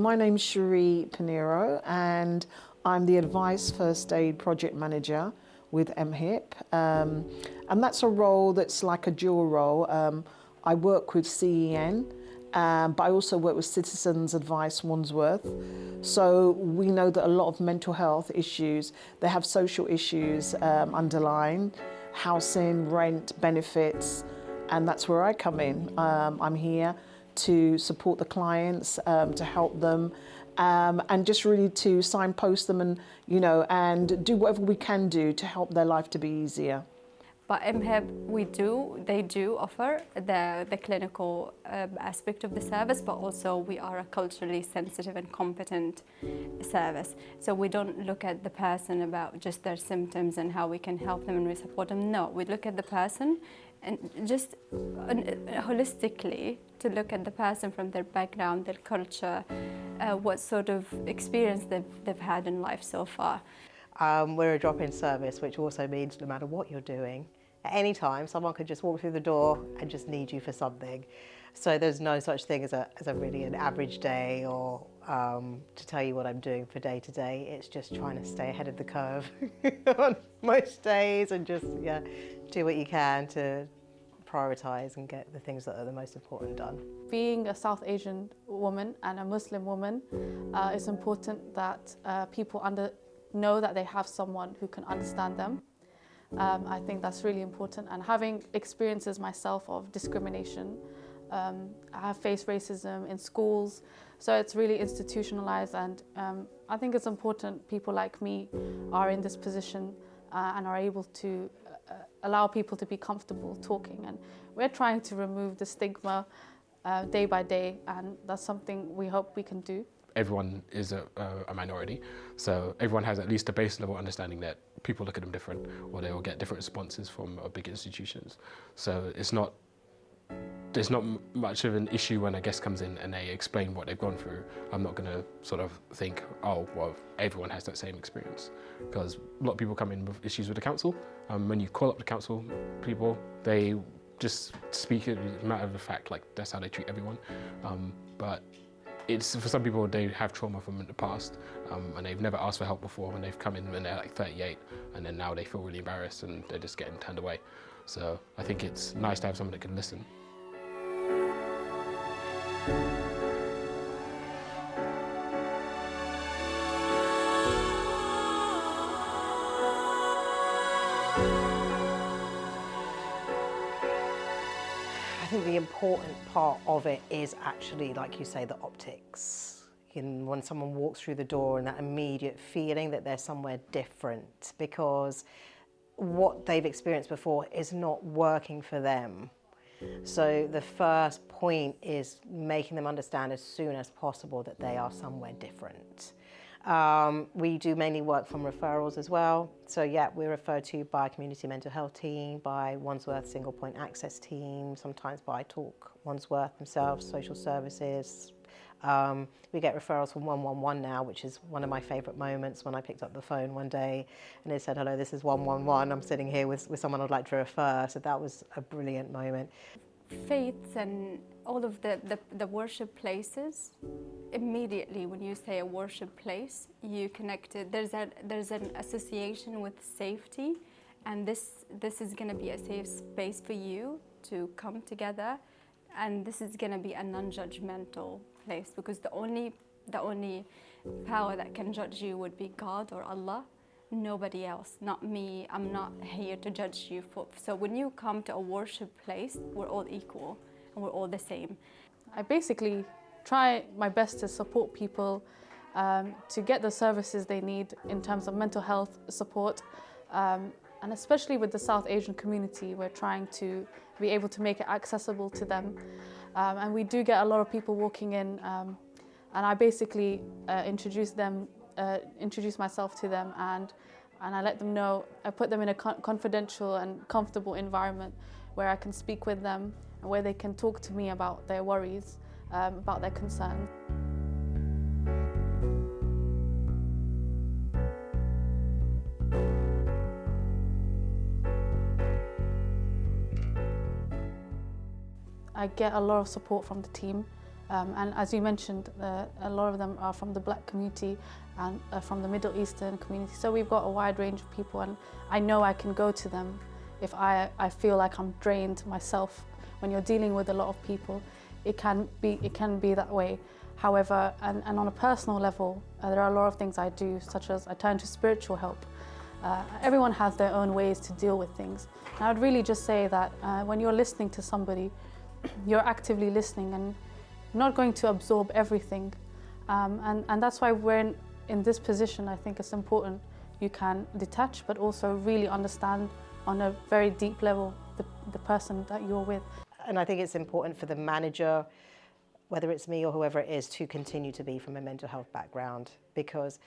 my name's Cherie Pinero and I'm the Advice First Aid Project Manager with EMHIP. And that's a role that's like a dual role. I work with CEN, but I also work with Citizens Advice Wandsworth. So we know that a lot of mental health issues, they have social issues underlying, housing, rent, benefits, and that's where I come in. I'm here to support the clients, to help them, and just really to signpost them and, and do whatever we can do to help their life to be easier. But EMHIP, they do offer the clinical aspect of the service, but also we are a culturally sensitive and competent service. So we don't look at the person about just their symptoms and how we can help them and we support them. No, we look at the person and just holistically to look at the person from their background, their culture, what sort of experience they've had in life so far. We're a drop-in service, which also means no matter what you're doing, at any time, someone could just walk through the door and just need you for something. So there's no such thing as a really an average day or to tell you what I'm doing for day to day. It's just trying to stay ahead of the curve on most days and just, do what you can to prioritise and get the things that are the most important done. Being a South Asian woman and a Muslim woman, it's important that people know that they have someone who can understand them. I think that's really important, and having experiences myself of discrimination, I have faced racism in schools, so it's really institutionalized, and I think it's important people like me are in this position and are able to allow people to be comfortable talking, and we're trying to remove the stigma day by day, and that's something we hope we can do. Everyone is a minority, so everyone has at least a base level understanding that people look at them different, or they will get different responses from big institutions. So there's not much of an issue when a guest comes in and they explain what they've gone through. I'm not going to sort of think, oh, well, everyone has that same experience, because a lot of people come in with issues with the council. When you call up the council people, they just speak it as a matter of fact, like that's how they treat everyone. But it's, for some people, they have trauma from the past and they've never asked for help before, and they've come in when they're like 38, and then now they feel really embarrassed and they're just getting turned away. So I think it's nice to have someone that can listen. I think the important part of it is actually, like you say, the optics. When someone walks through the door and that immediate feeling that they're somewhere different, because what they've experienced before is not working for them. So the first point is making them understand as soon as possible that they are somewhere different. We do mainly work from referrals as well. So yeah, we're referred to by community mental health team, by Wandsworth single point access team, sometimes by Talk Wandsworth themselves, social services. We get referrals from 111 now, which is one of my favourite moments, when I picked up the phone one day and they said, hello, this is 111, I'm sitting here with someone I'd like to refer. So that was a brilliant moment. Faiths and all of the worship places, immediately when you say a worship place, you connect it. There's an association with safety, and this is going to be a safe space for you to come together, and this is going to be a non-judgmental place, because the only power that can judge you would be God or Allah. Nobody else, not me. I'm not here to judge you. So when you come to a worship place, we're all equal and we're all the same. I basically try my best to support people to get the services they need in terms of mental health support. And especially with the South Asian community, we're trying to be able to make it accessible to them. And we do get a lot of people walking in, and I basically introduce myself to them, and I let them know, I put them in a confidential and comfortable environment where I can speak with them and where they can talk to me about their worries, about their concerns. I get a lot of support from the team. And as you mentioned, a lot of them are from the Black community and from the Middle Eastern community. So we've got a wide range of people, and I know I can go to them if I feel like I'm drained myself. When you're dealing with a lot of people, it can be that way. However, and on a personal level, there are a lot of things I do, such as I turn to spiritual help. Everyone has their own ways to deal with things. And I would really just say that when you're listening to somebody, you're actively listening and not going to absorb everything. And that's why we're in this position. I think it's important you can detach, but also really understand on a very deep level the person that you're with. And I think it's important for the manager, whether it's me or whoever it is, to continue to be from a mental health background, because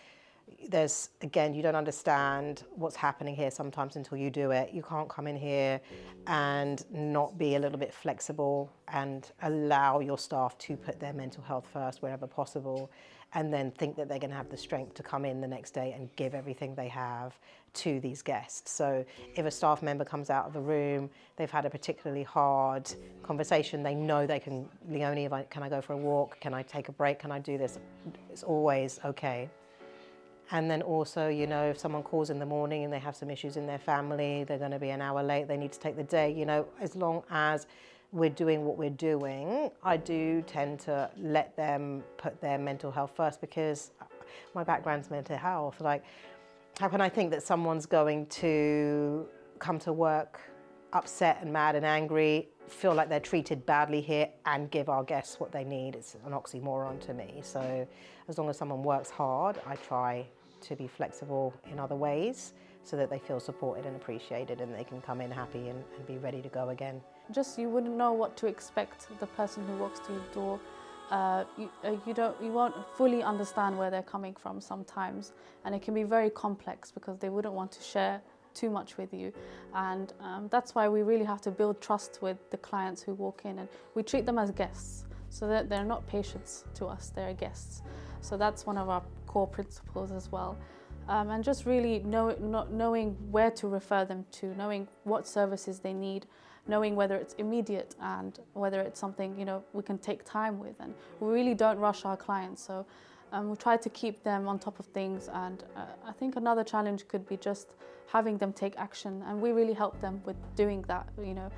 there's, again, you don't understand what's happening here sometimes until you do it. You can't come in here and not be a little bit flexible and allow your staff to put their mental health first wherever possible, and then think that they're going to have the strength to come in the next day and give everything they have to these guests. So if a staff member comes out of the room, they've had a particularly hard conversation, they know they can, Leonie, can I go for a walk? Can I take a break? Can I do this? It's always okay. And then also, you know, if someone calls in the morning and they have some issues in their family, they're going to be an hour late, they need to take the day, you know, as long as we're doing what we're doing, I do tend to let them put their mental health first, because my background's mental health. Like, how can I think that someone's going to come to work upset and mad and angry, feel like they're treated badly here, and give our guests what they need? It's an oxymoron to me. So as long as someone works hard, I try to be flexible in other ways so that they feel supported and appreciated, and they can come in happy and be ready to go again. Just, you wouldn't know what to expect the person who walks through the door. You won't fully understand where they're coming from sometimes, and it can be very complex because they wouldn't want to share too much with you. And that's why we really have to build trust with the clients who walk in, and we treat them as guests, so that they're not patients to us, they're guests. So that's one of our core principles as well. And just really knowing where to refer them to, knowing what services they need, knowing whether it's immediate and whether it's something, you know, we can take time with. And we really don't rush our clients, so we try to keep them on top of things. And I think another challenge could be just having them take action, and we really help them with doing that, you know,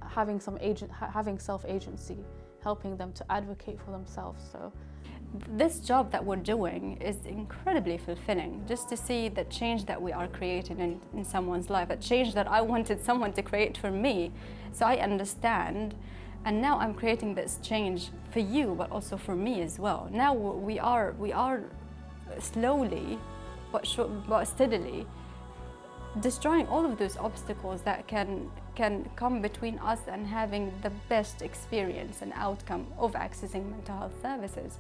having self-agency, helping them to advocate for themselves. So this job that we're doing is incredibly fulfilling, just to see the change that we are creating in someone's life, a change that I wanted someone to create for me. So I understand, and now I'm creating this change for you, but also for me as well. Now we are slowly but steadily destroying all of those obstacles that can come between us and having the best experience and outcome of accessing mental health services.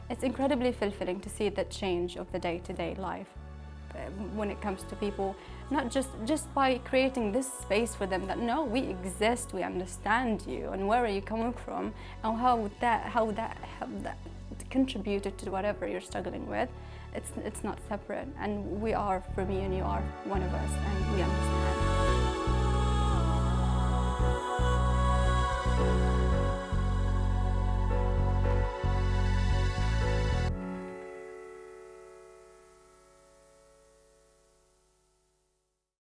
It's incredibly fulfilling to see the change of the day-to-day life when it comes to people, not just by creating this space for them that, no, we exist, we understand you, and where are you coming from, and how that contributed to whatever you're struggling with. It's not separate, and we are, for me and you are, one of us, and we understand.